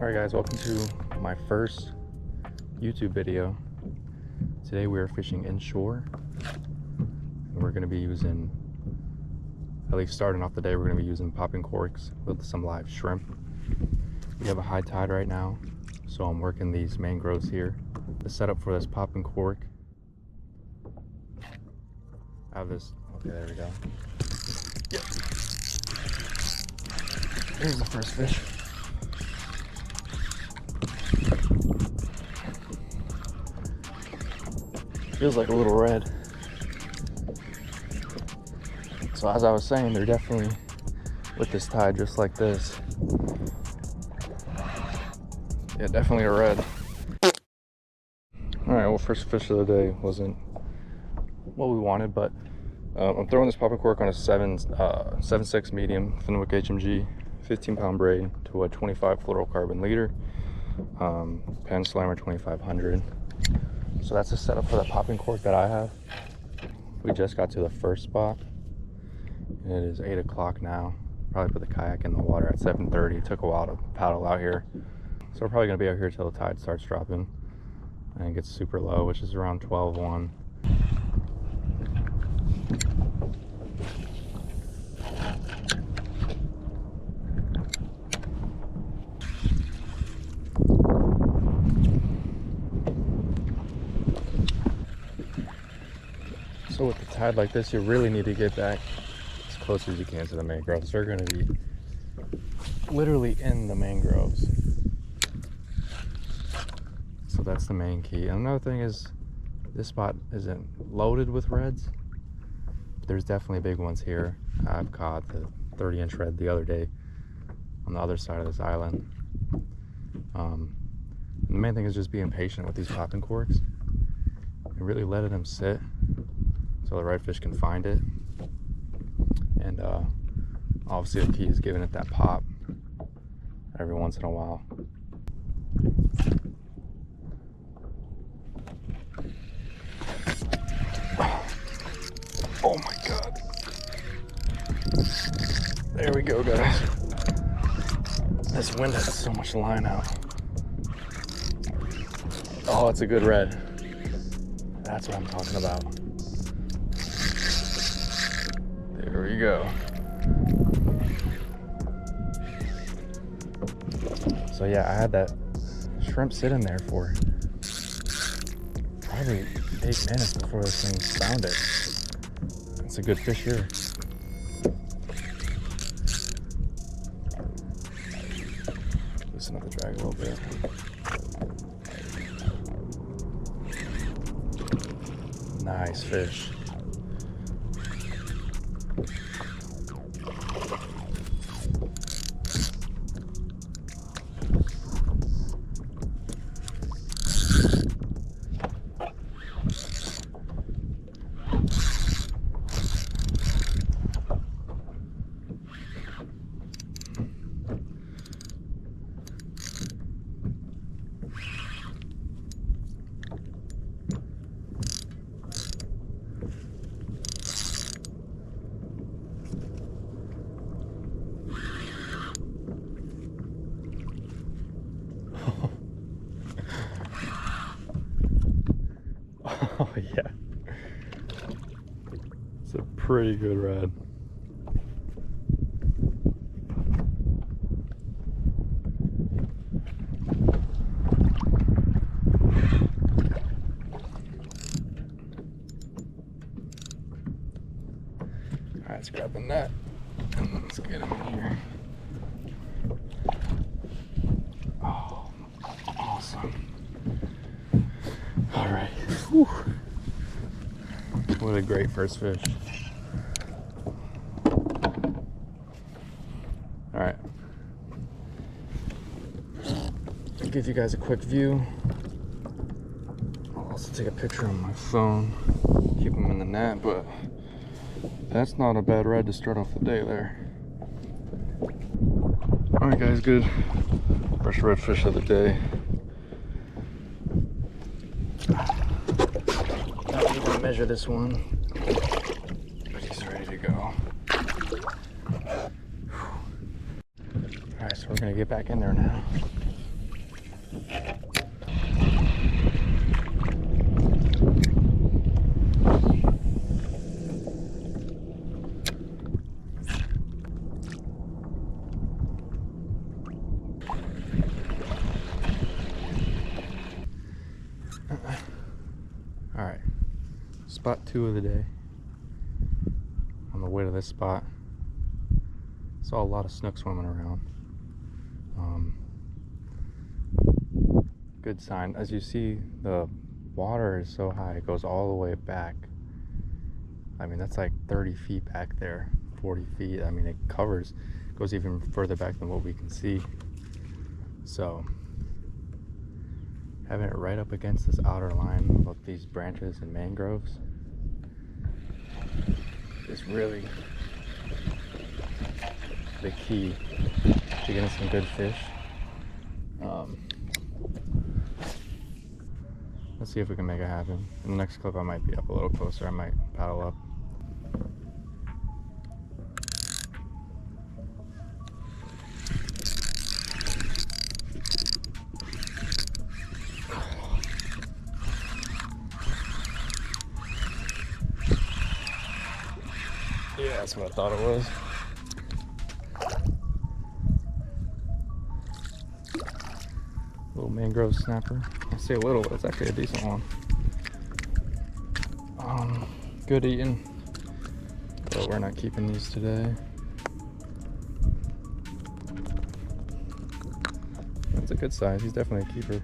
Alright guys, welcome to my first YouTube video. Today we are fishing inshore. We're going to be using, at least starting off the day, we're going to be using popping corks with some live shrimp. We have a high tide right now, so I'm working these mangroves here. The setup for this popping cork, I have this, okay, there we go. Yep. Here's the first fish. Feels like a little red. So as I was saying, they're definitely, with this tide just like this, yeah, definitely a red. Alright, well, first fish of the day wasn't what we wanted, but I'm throwing this popping cork on a 7.6 medium Fenwick HMG 15-pound braid to a 25 fluorocarbon leader, Penn Slammer 2500. So that's the setup for the popping cork that I have. We just got to the first spot. It is 8 o'clock now. Probably put the kayak in the water at 7:30. It took a while to paddle out here. So we're probably gonna be out here till the tide starts dropping and it gets super low, which is around 12:01. So with the tide like this, you really need to get back as close as you can to the mangroves. They're going to be literally in the mangroves. So that's the main key. And another thing is, this spot isn't loaded with reds. There's definitely big ones here. I've caught the 30-inch red the other day on the other side of this island. And the main thing is just being patient with these popping corks and really letting them sit so the redfish can find it. And obviously the key is giving it that pop every once in a while. Oh my god. There we go, guys. This wind has so much line out. Oh, it's a good red. That's what I'm talking about. There we go. So yeah, I had that shrimp sitting there for probably 8 minutes before this thing found it. It's a good fish here. Loosen up the drag a little bit. Nice fish. Oh yeah, it's a pretty good red. All right, let's grab the net and let's get him in here. Oh, awesome. All right. Whew. What a great first fish. All right. I'll give you guys a quick view. I'll also take a picture on my phone. Keep them in the net, but that's not a bad red to start off the day there. All right, guys, good. First red fish of the day. Not even measure this one, but he's ready to go. Alright, so we're gonna get back in there now. All right, spot 2 of the day. On the way to this spot, saw a lot of snook swimming around. Good sign. As you see, the water is so high, it goes all the way back. I mean, that's like 30 feet back there, 40 feet. I mean, it goes even further back than what we can see. So having it right up against this outer line of these branches and mangroves is really the key to getting some good fish. Let's see if we can make it happen. In the next clip I might be up a little closer. I might paddle up. Yeah, that's what I thought it was. Little mangrove snapper. I say a little, but it's actually a decent one. Good eating, but we're not keeping these today. That's a good size. He's definitely a keeper.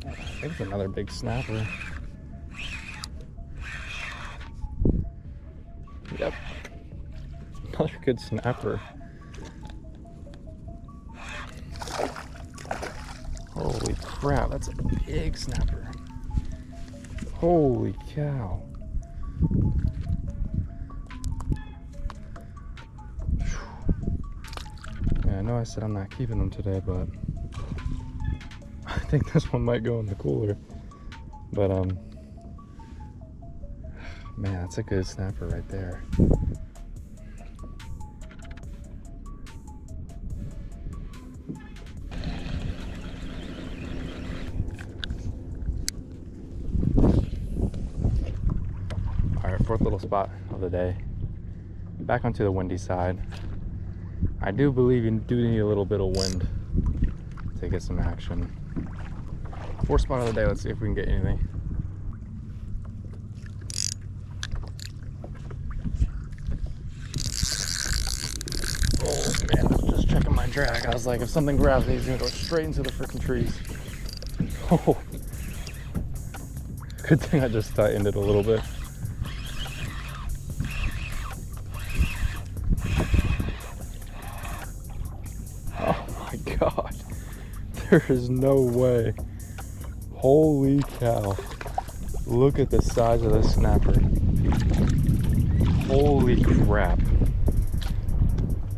I think it's another big snapper. Yep. Another good snapper. Holy crap, that's a big snapper. Holy cow. Yeah, I know I said I'm not keeping them today, but I think this one might go in the cooler. But man, that's a good snapper right there. All right, 4th little spot of the day. Back onto the windy side. I do believe you do need a little bit of wind to get some action. 4th spot of the day. Let's see if we can get anything. Oh man, I was just checking my drag. I was like, if something grabs me, he's gonna go straight into the freaking trees. Oh, good thing I just tightened it a little bit. Oh my god, there is no way. Holy cow. Look at the size of this snapper. Holy crap.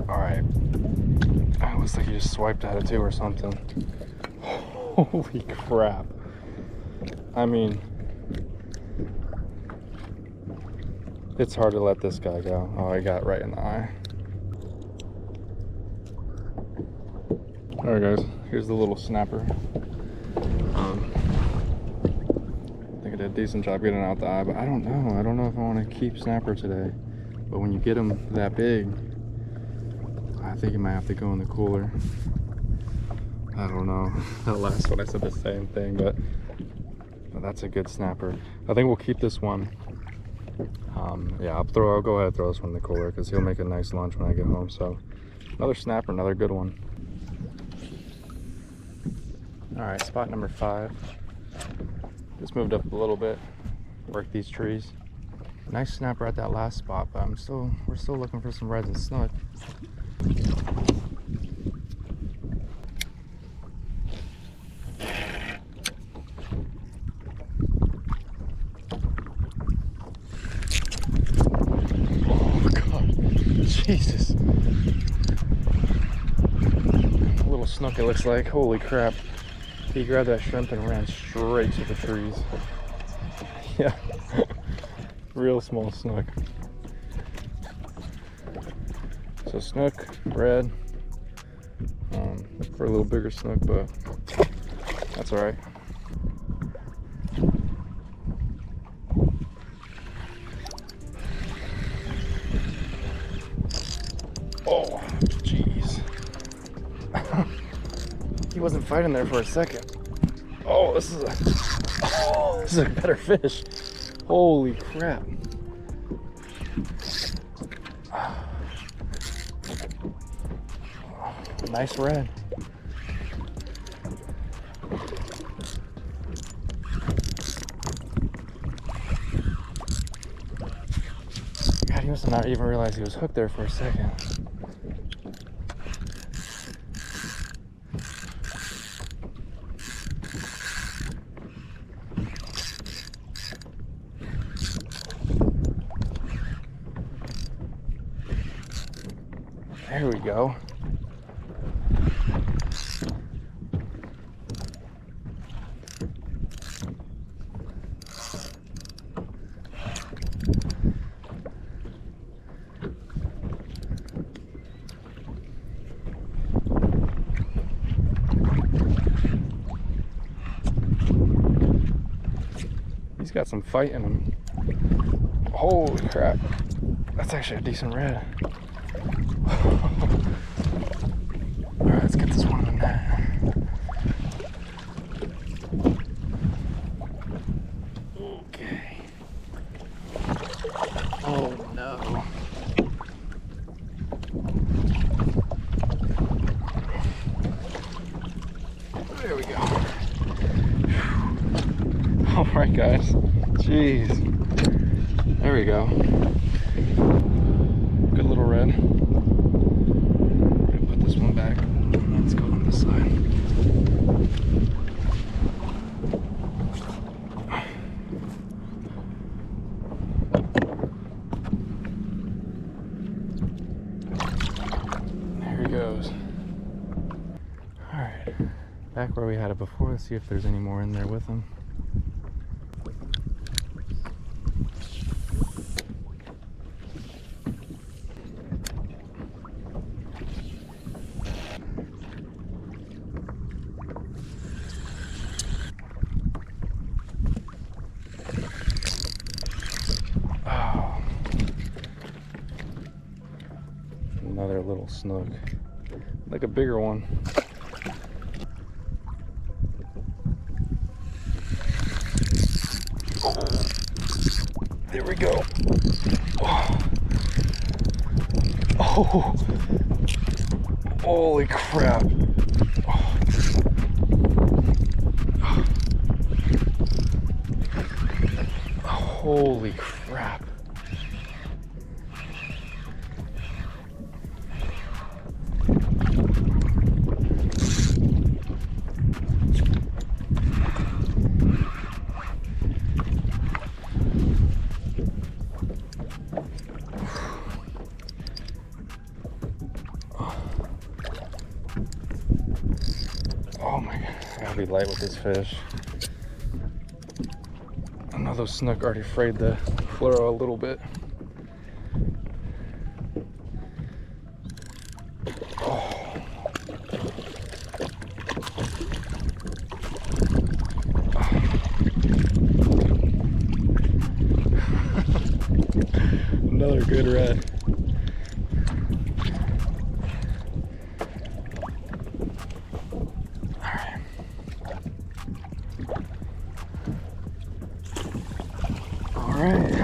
Alright. It looks like you just swiped at it too or something. Holy crap. I mean, it's hard to let this guy go. Oh, I got right in the eye. Alright guys, here's the little snapper. I did a decent job getting out the eye, but I don't know if I want to keep snapper today. But when you get them that big, I think you might have to go in the cooler. I don't know. The last one I said the same thing, but that's a good snapper. I think we'll keep this one. Yeah, I'll go ahead and throw this one in the cooler because he'll make a nice lunch when I get home. So another snapper, another good one. All right, spot number 5. Just moved up a little bit, worked these trees. Nice snapper at that last spot, but we're still looking for some reds and snook. Jesus. A little snook it looks like. Holy crap. He grabbed that shrimp and ran straight to the trees. Yeah. Real small snook. So snook, red. For a little bigger snook, but that's alright. Oh, jeez. He wasn't fighting there for a second. Oh, this is a better fish. Holy crap. Nice red. God, he must have not even realized he was hooked there for a second. There we go. He's got some fight in him. Holy crap. That's actually a decent red. Alright, let's get this one in the net. Okay. Oh no. There we go. Alright guys. Jeez. There we go. Good little red. I'm gonna put this one back. Let's go on this side. There he goes. Alright. Back where we had it before. Let's see if there's any more in there with him. Another little snook, like a bigger one. Oh, there we go. Oh, holy crap. Holy crap. Oh my god, I gotta be light with this fish. I know those snook already frayed the fluoro a little bit. Oh. Another good red. Alright.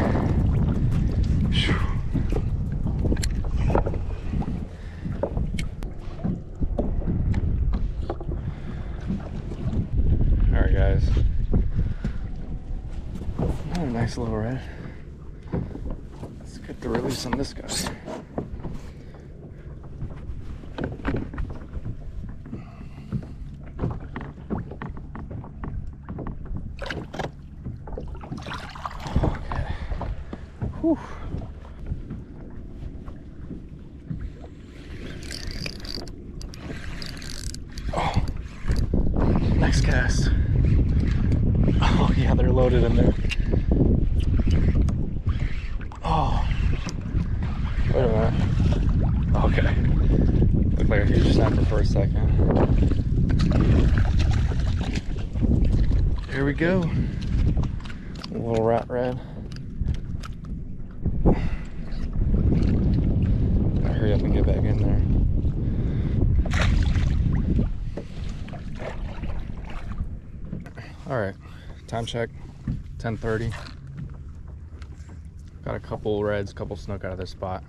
Alright guys. Another nice little red. Let's get the release on this guy. Whew. next cast. Oh yeah, they're loaded in there. Oh, wait a minute. Okay, looked like a huge snapper for a second. Here we go. A little rat red. Gotta hurry up and get back in there. All right, time check, 10:30. Got a couple reds, couple snook out of this spot.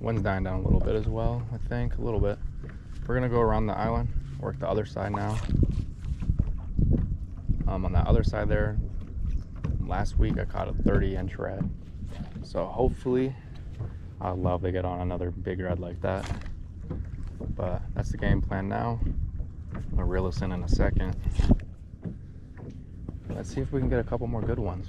Wind's dying down a little bit as well, I think, a little bit. We're gonna go around the island, work the other side now. On that other side there, last week I caught a 30-inch red. So hopefully, I'd love to get on another big red like that. But that's the game plan now. I'm gonna reel us in a second. Let's see if we can get a couple more good ones.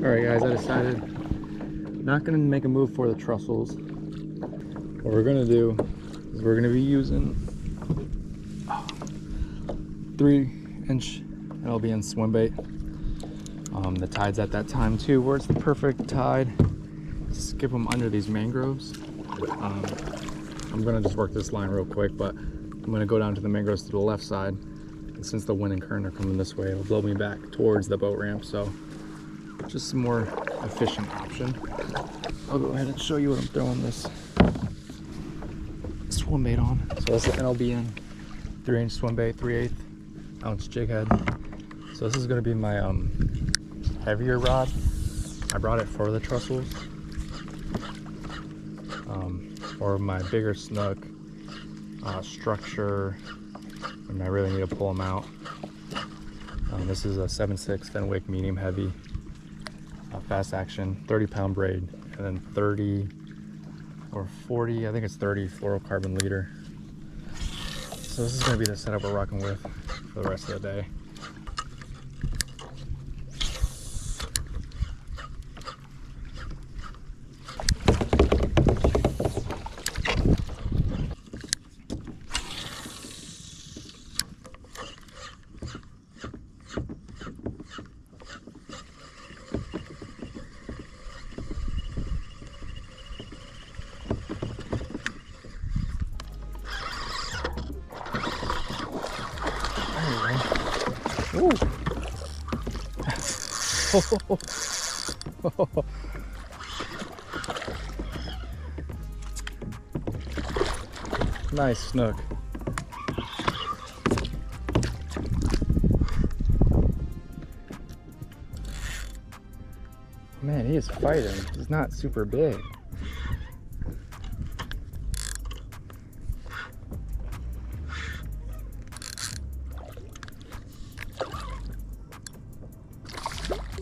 Alright guys, I decided not going to make a move for the trussels. What we're going to do is we're going to be using 3-inch LBN swim bait. The tide's at that time too, where it's the perfect tide. Skip them under these mangroves. I'm going to just work this line real quick, but I'm going to go down to the mangroves to the left side. And since the wind and current are coming this way, it'll blow me back towards the boat ramp. So just a more efficient option. I'll go ahead and show you what I'm throwing this swim bait on. So that's the NLBN 3-inch swim bait, 3/8 ounce jig head. So this is going to be my heavier rod. I brought it for the trussels. Or my bigger snook structure when I really need to pull them out. This is a 7/6 Fenwick medium heavy. Fast action, 30-pound braid, and then 30 or 40, I think it's 30 fluorocarbon leader. So this is going to be the setup we're rocking with for the rest of the day. Ooh. Nice snook. Man, he is fighting. He's not super big.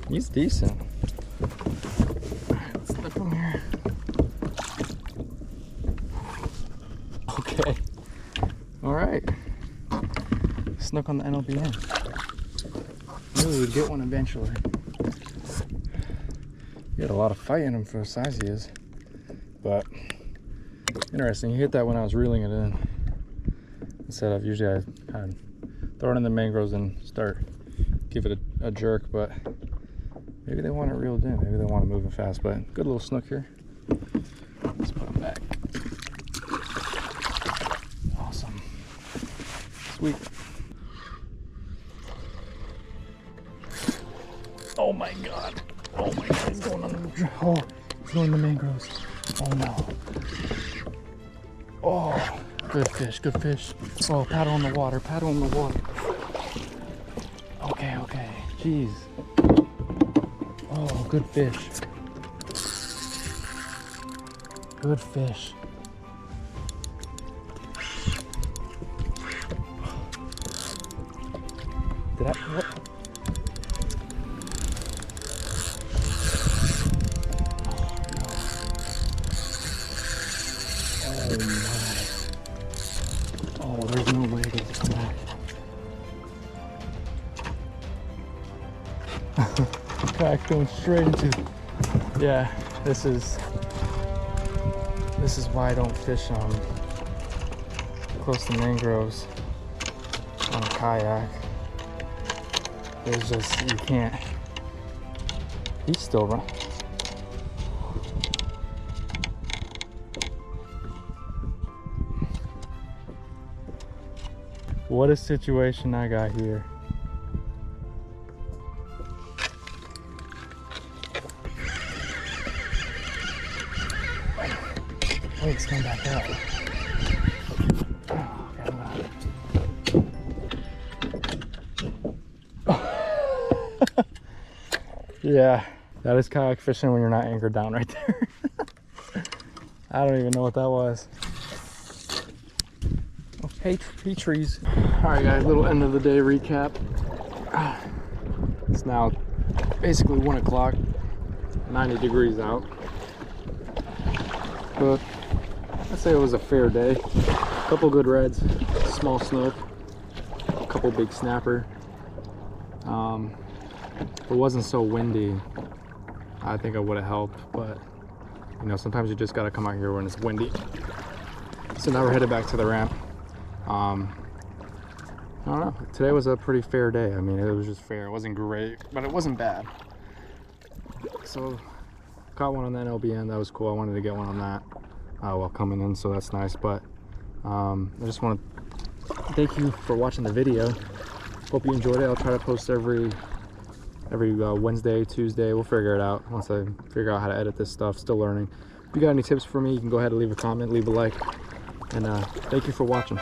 He's decent. Alright, let's flip him here. Okay. Alright. Snook on the NLBN. Knew we'd get one eventually. He had a lot of fight in him for the size he is. But interesting, he hit that when I was reeling it in. Instead of usually I kind of throw it in the mangroves and give it a jerk, but maybe they want it reeled in. Maybe they want to move it fast. But good little snook here. Let's put him back. Awesome. Sweet. Oh my god. Oh my god. He's going on the he's going in the mangroves. Oh no. Oh, good fish. Good fish. Oh, paddle in the water. Paddle in the water. Okay. Okay. Jeez. Oh, good fish. Good fish. What? kayak going straight into, yeah, this is why I don't fish close to mangroves on a kayak. There's just, you can't. He's still running. What a situation I got here. Waves come back up. Yeah, that is kayak fishing when you're not anchored down right there. I don't even know what that was. Oh, hey trees. All right, guys, little end of the day recap. It's now basically 1 o'clock, 90 degrees out. But I'd say it was a fair day. A couple good reds, small snook, a couple big snapper. If it wasn't so windy, I think it would have helped, but you know, sometimes you just got to come out here when it's windy. So now we're headed back to the ramp. I don't know, today was a pretty fair day. I mean, it was just fair. It wasn't great, but it wasn't bad. So caught one on that LBN, that was cool. I wanted to get one on that while coming in, so that's nice. But I just want to thank you for watching the video. Hope you enjoyed it. I'll try to post every Wednesday, Tuesday. We'll figure it out once I figure out how to edit this stuff. Still learning. If you got any tips for me, you can go ahead and leave a comment, leave a like, and thank you for watching.